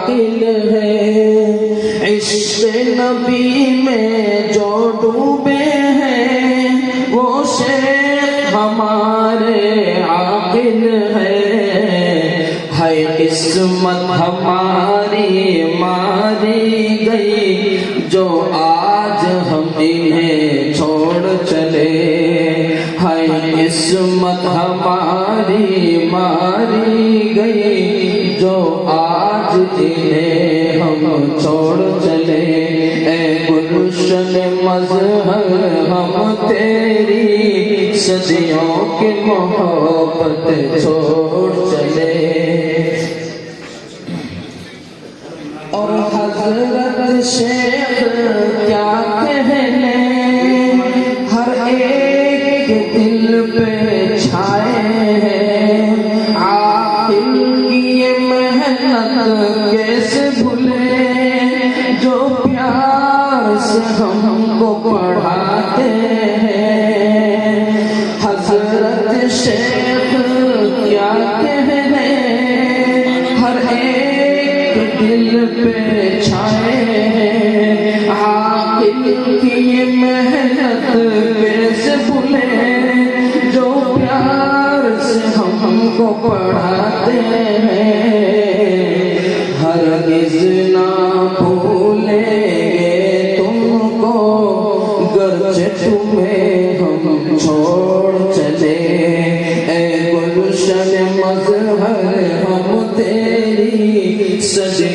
आकिल है। इश्क़ नबी में जो डूबे हैं वो शेख हमारे आकिल है। किस्मत हमारी मारी गई जो आज हम इन्हें छोड़ चले। हाय किस्मत हमारी मारी गई जो आज इन्हें हम छोड़ चले। ए गुलशन मज़हर हम तेरी सदियों की मोहब्बत छोड़ चले। और हज़रत शेख क्या कहने हर एक के दिल पे छाए हैं। आखिर की ये मेहनत कैसे भूले जो प्यार से हमको पढ़ाते हैं। हज़रत शेख क्या कहने हर एक दिल पे छाए हैं। आखिर की ये मेहनत कैसे भूले जो प्यार से हमको पढ़ाते हैं। हरगिज़ ना भूलेंगे तुमको गर्चे तुम्हें हम छोड़ चले। ए गुलशन मज़हर हम तेरी सदी